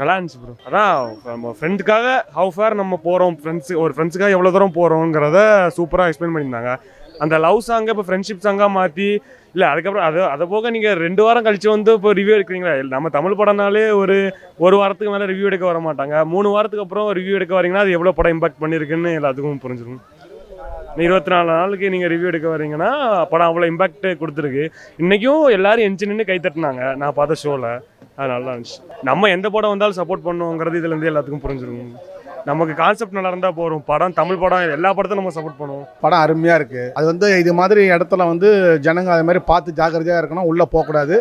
நல்லா இருந்துச்சு ப்ரோ. அதான் நம்ம ஃப்ரெண்டுக்காக ஹவு ஃபேர் நம்ம போகிறோம், ஃப்ரெண்ட்ஸுக்காக எவ்வளோ தூரம் போகிறோங்கிறத சூப்பராக எக்ஸ்பிளைன் பண்ணியிருந்தாங்க. அந்த லவ் சாங்கை இப்போ ஃப்ரெண்ட்ஷிப் சாங்காக மாற்றி, இல்லை அதுக்கப்புறம் அதை போக நீங்கள் 2 வாரம் கழிச்சு வந்து இப்போ ரிவ்யூ எடுக்கிறீங்களா? நம்ம தமிழ் படம்னாலே ஒரு வாரத்துக்கு மேலே ரிவ்யூ எடுக்க வர மாட்டாங்க. 3 வாரத்துக்கு அப்புறம் ரிவ்யூ எடுக்க வரீங்கன்னா அது எவ்வளோ படம் இம்பாக்ட் பண்ணியிருக்குன்னு எல்லாத்துக்கும் புரிஞ்சிடும். 24 நாளுக்கு நீங்கள் ரிவ்யூ எடுக்க வரீங்கன்னா படம் அவ்வளோ இம்பாக்ட் கொடுத்துருக்கு. இன்றைக்கும் எல்லாரும் எஞ்சி நின்று கை தட்டினாங்க நான் பார்த்த ஷோவில். அது நல்லா இருந்துச்சு. நம்ம எந்த படம் வந்தாலும் சப்போர்ட் பண்ணுவோங்கிறது இதுலேருந்து எல்லாத்துக்கும் புரிஞ்சிருக்கும். நமக்கு கான்செப்ட் நல்லா இருந்தால் போகிறோம். படம் தமிழ் படம் எல்லா படத்தையும் நம்ம சப்போர்ட் பண்ணுவோம். படம் அருமையாக இருக்குது. அது வந்து இது மாதிரி இடத்துல வந்து ஜனங்க அது மாதிரி பார்த்து ஜாக்கிரதையாக இருக்கணும். உள்ளே போகக்கூடாது.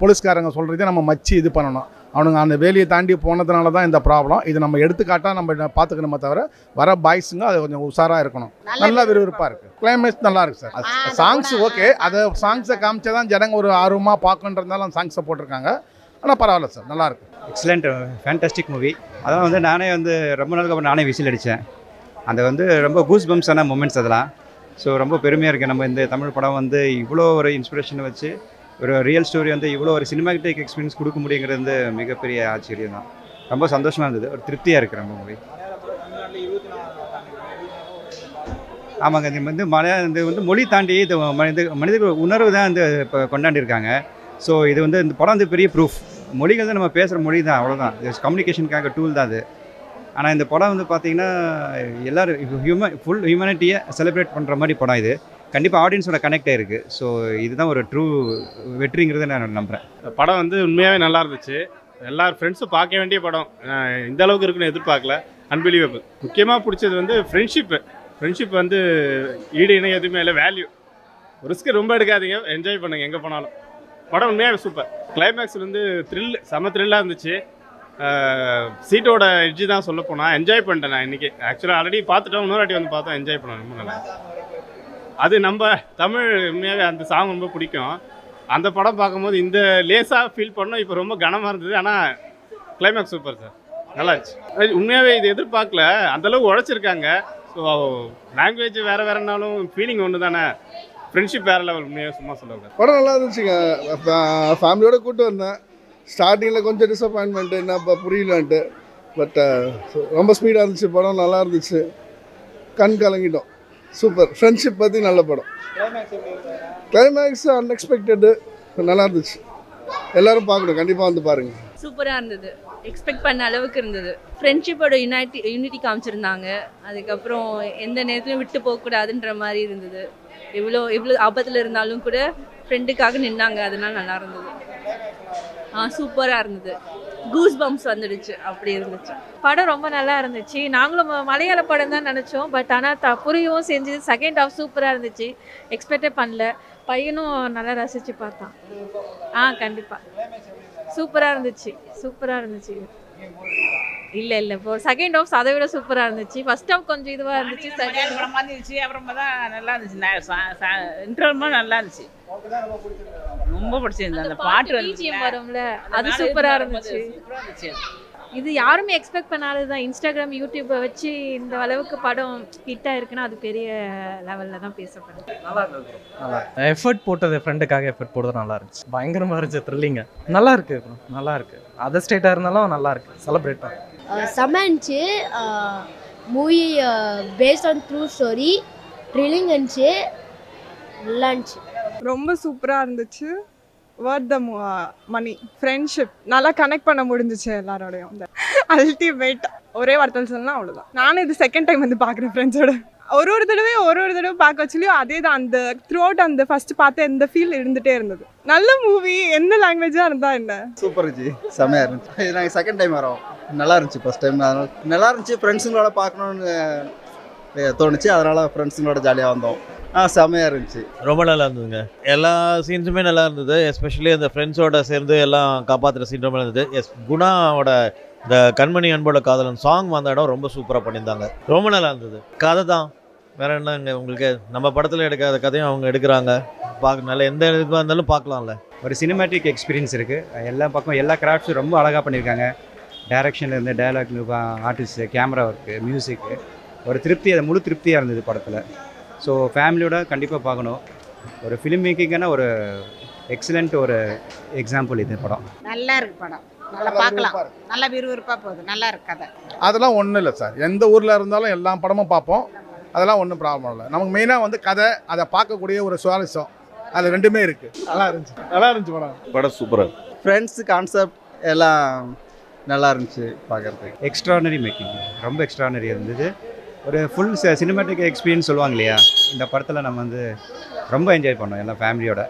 போலீஸ்காரங்க சொல்கிறதே நம்ம மச்சி இது பண்ணணும். அவனுங்க அந்த வேலையை தாண்டி போனதுனால தான் இந்த ப்ராப்ளம். இது நம்ம எடுத்துக்காட்டாக நம்ம பார்த்துக்கணுமே தவிர வர பாய்ஸுங்க அது கொஞ்சம் உஷாராக இருக்கணும். நல்லா விறுவிறுப்பாக இருக்குது. கிளைமேக்ஸ் நல்லா இருக்குது சார். Songs okay. அதை சாங்ஸை காமிச்சா தான் ஜனங்க ஒரு ஆர்வமாக பார்க்கன்றதுனால அந்த சாங்ஸை போட்டிருக்காங்க. ஆனால் பரவாயில்ல சார், நல்லாயிருக்கு. Excellent, fantastic movie. அதான் வந்து நானே வந்து ரொம்ப நாளுக்கு அப்புறம் நானே விசில் அடித்தேன். அந்த வந்து ரொம்ப கூஸ் பம்ப்ஸான மூமெண்ட்ஸ் அதெல்லாம். ஸோ ரொம்ப பெருமையாக இருக்குது. நம்ம இந்த தமிழ் படம் வந்து இவ்வளோ ஒரு இன்ஸ்பிரேஷனை வச்சு ஒரு ரியல் ஸ்டோரி வந்து இவ்வளோ ஒரு சினிமாட்டிக் எக்ஸ்பீரியன்ஸ் கொடுக்க முடியுங்கிறது வந்து மிகப்பெரிய ஆச்சரியம் தான். ரொம்ப சந்தோஷமாக இருந்தது. ஒரு திருப்தியாக இருக்குது ரொம்ப மூவி. ஆமாங்க, இது வந்து இது வந்து மொழி தாண்டி இது மனித உணர்வு தான் வந்து இப்போ கொண்டாண்டிருக்காங்க. ஸோ இது வந்து இந்த படம் வந்து பெரிய ப்ரூஃப். மொழிகள் தான் நம்ம பேசுகிற மொழி தான், அவ்வளோதான். கம்யூனிகேஷனுக்காக டூல் தான் அது. ஆனால் இந்த படம் வந்து பார்த்திங்கன்னா எல்லோரும் ஃபுல் ஹியூமனிட்டியை செலிப்ரேட் பண்ணுற மாதிரி படம் இது. கண்டிப்பாக ஆடியன்ஸோட கனெக்ட் ஆகிருக்கு. ஸோ இதுதான் ஒரு ட்ரூ வெற்றிங்கிறத நான் நம்புகிறேன். படம் வந்து உண்மையாகவே நல்லா இருந்துச்சு. எல்லாரும் ஃப்ரெண்ட்ஸும் பார்க்க வேண்டிய படம். இந்த அளவுக்கு இருக்குன்னு எதிர்பார்க்கல. அன்பிலீவபிள். முக்கியமாக பிடிச்சது வந்து ஃப்ரெண்ட்ஷிப் வந்து ஈடு இணை எதுவுமே இல்லை. வேல்யூ. ரிஸ்க்கு ரொம்ப எடுக்காதீங்க, என்ஜாய் பண்ணுங்கள் எங்கே போனாலும். படம் உண்மையாகவே சூப்பர். கிளைமேக்ஸில் வந்து செம த்ரில்லாக இருந்துச்சு. சீட்டோட எட்ஜி தான் சொல்ல போனால் என்ஜாய் பண்ணிட்டேன் நான் இன்றைக்கி. ஆக்சுவலாக ஆல்ரெடி பார்த்துட்டோம், இன்னொரு வாட்டி வந்து பார்த்தோம், என்ஜாய் பண்ணேன். ரொம்ப நல்லா. அது நம்ம தமிழ் உண்மையாகவே அந்த சாங் ரொம்ப பிடிக்கும். அந்த படம் பார்க்கும்போது இந்த லேஸாக ஃபீல் பண்ணோம். இப்போ ரொம்ப கனமாக இருந்தது. ஆனால் கிளைமேக்ஸ் சூப்பர் சார், நல்லா இருந்துச்சு. உண்மையாகவே இது எதிர்பார்க்கல, அந்தளவுக்கு உழைச்சிருக்காங்க. ஸோ லாங்குவேஜ் வேறுனாலும் ஃபீலிங் ஒன்று தானே. ஃப்ரெண்ட்ஷிப் வேறு லெவல். உண்மையாக சும்மா சொல்லக்கூடாது. படம் நல்லா இருந்துச்சுங்க. ஃபேமிலியோடு கூப்பிட்டு வந்தேன். ஸ்டார்டிங்கில் கொஞ்சம் டிசப்பாயின்மெண்ட்டு, என்ன இப்போ புரியலான்ட்டு. பட் ரொம்ப ஸ்பீடாக இருந்துச்சு. படம் நல்லா இருந்துச்சு. கண் கலங்கிட்டோம். சூப்பர். ஃப்ரெண்ட்ஷிப் பற்றி நல்ல படம். கிளைமேக்ஸ் அன்எக்ஸ்பெக்டடு, நல்லா இருந்துச்சு. எல்லோரும் பார்க்கணும், கண்டிப்பாக வந்து பாருங்கள். சூப்பராக இருந்தது. எக்ஸ்பெக்ட் பண்ண அளவுக்கு இருந்தது. ஃப்ரெண்ட்ஷிப்போட யூனிட்டி காமிச்சிருந்தாங்க. அதுக்கப்புறம் எந்த நேரத்துலையும் விட்டு போகக்கூடாதுன்ற மாதிரி இருந்தது. எவ்வளோ ஆபத்தில் இருந்தாலும் கூட ஃப்ரெண்டுக்காக நின்னாங்க. அதனால நல்லா இருந்தது. சூப்பராக இருந்தது. கூஸ் பம்ப்ஸ் வந்துடுச்சு, அப்படி இருந்துச்சு. படம் ரொம்ப நல்லா இருந்துச்சு. நாங்களும் மலையாள படம் தான் நினச்சோம். பட் ஆனால் புரியவும் செஞ்சு செகண்ட் ஹாஃப் சூப்பராக இருந்துச்சு. எக்ஸ்பெக்டே பண்ணல. பையனும் நல்லா ரசித்து பார்த்தான். கண்டிப்பாக சூப்பராக இருந்துச்சு. இல்லை இப்போ செகண்ட் ஹாஃப் அதை விட சூப்பராக இருந்துச்சு. ஃபர்ஸ்ட் ஹாஃப் கொஞ்சம் இதுவாக இருந்துச்சு. செகண்ட் படமாக இருந்துச்சு. அப்புறமா தான் நல்லா இருந்துச்சு. இன்டர்வல் நல்லா இருந்துச்சு. ரொம்ப பிடிச்சிருந்தது. அந்த பாட்டு வரும்ல, அது சூப்பராக இருந்துச்சு. இது யாருமே எக்ஸ்பெக்ட் பண்ணாதது தான். இன்ஸ்டாகிராம், யூடியூப்பை வச்சு இந்த அளவுக்கு படம் ஹிட்டாக இருக்குன்னா அது பெரிய லெவலில் தான் பேசப்படுது. நல்லா இருந்தது. எஃபர்ட் போட்டது, ஃப்ரெண்டுக்காக எஃபர்ட் போட்டது நல்லா இருந்துச்சு. பயங்கரமாக இருந்துச்சு. த்ரில்லிங்க நல்லா இருக்கு. நல்லா இருக்கு. அதர் ஸ்டேட்டாக இருந்தாலும் நல்லா இருக்கு. செலிப்ரேட் பண்ண செம்ம இருந்துச்சு. Movie based on true story. Thrilling இருந்துச்சு. நல்லா இருந்துச்சு. ரொம்ப சூப்பராக இருந்துச்சு. வர்த் த மணி. ஃப்ரெண்ட்ஷிப் நல்லா கனெக்ட் பண்ண முடிஞ்சிச்சு எல்லாரோடையும். அல்டிமேட். ஒரே வார்த்தையில் சொல்லலாம், அவ்வளோதான். நானும் இது செகண்ட் டைம் வந்து பார்க்குறேன் ஃப்ரெண்ட்ஸோட. ஒரு தடவை பார்க்க வச்சுலையும் அதே தான். அந்த த்ரூ அவுட் அந்த ஃபர்ஸ்ட் பார்த்த எந்த ஃபீல் இருந்துகிட்டே இருந்தது. நல்ல மூவி. எந்த லாங்குவேஜாக இருந்தால் என்ன. சூப்பர் இருந்துச்சு. செம்மையாக இருந்துச்சு. இது நாங்கள் செகண்ட் டைம் வரோம். நல்லா இருந்துச்சு. ஃபஸ்ட் டைம் நல்லா இருந்துச்சு. ஃப்ரெண்ட்ஸுங்களோட பார்க்கணுன்னு தோணுச்சு. அதனால் ஃப்ரெண்ட்ஸுங்களோட ஜாலியாக வந்தோம். செம்மையாக இருந்துச்சு. ரொம்ப நல்லா இருந்ததுங்க. எல்லா சீன்ஸுமே நல்லா இருந்தது. எஸ்பெஷலி அந்த ஃப்ரெண்ட்ஸோட சேர்ந்து எல்லாம் காப்பாற்றுற சீன் ரொம்ப இருந்தது. குணாவோட இந்த கண்மணி அன்போட காதலன் சாங் வந்த இடம் ரொம்ப சூப்பராக பண்ணியிருந்தாங்க. ரொம்ப நல்லா இருந்தது. கதை தான் வேறு என்னங்க உங்களுக்கு. நம்ம படத்தில் எடுக்காத கதையும் அவங்க எடுக்கிறாங்க. நல்ல எந்த இதுவாக இருந்தாலும் பார்க்கலாம்ல. ஒரு சினிமாட்டிக் எக்ஸ்பீரியன்ஸ் இருக்குது. எல்லா பக்கம் எல்லா கிராஃப்ட்ஸும் ரொம்ப அழகாக பண்ணியிருக்காங்க. டைரக்ஷன்லேருந்து டைலாக், ஆர்டிஸ்ட்டு, கேமரா ஒர்க்கு, மியூசிக்கு, ஒரு திருப்தி, அது முழு திருப்தியாக இருந்தது படத்தில். ஸோ ஃபேமிலியோட கண்டிப்பாக பார்க்கணும். ஒரு ஃபிலிம் மேக்கிங்கான ஒரு எக்ஸலண்ட் ஒரு எக்ஸாம்பிள் இது படம். நல்லா இருக்கு படம். நல்லா பார்க்கலாம், நல்லா விறுவிறுப்பாக போகுது, நல்லா இருக்கு கதை. அதெல்லாம் ஒன்றும் இல்லை சார், எந்த ஊரில் இருந்தாலும் எல்லா படமும் பார்ப்போம், அதெல்லாம் ஒன்றும் ப்ராப்ளம் இல்லை. நமக்கு மெயினாக வந்து கதை, அதை பார்க்கக்கூடிய ஒரு சுவாரஸ்யம், அது ரெண்டுமே இருக்குது. நல்லா இருந்துச்சு படம் சூப்பராக. ஃப்ரெண்ட்ஸ் கான்செப்ட் எல்லாம் நல்லா இருந்துச்சு பார்க்குறதுக்கு. எக்ஸ்ட்ரானரி மேக்கிங், ரொம்ப எக்ஸ்ட்ரானரி இருந்தது. ஒரு ஃபுல் சினிமேட்டிக் எக்ஸ்பீரியன்ஸ் சொல்லுவாங்க இல்லையா, இந்த படத்தில் நம்ம வந்து ரொம்ப என்ஜாய் பண்ணோம் எல்லாம் ஃபேமிலியோட.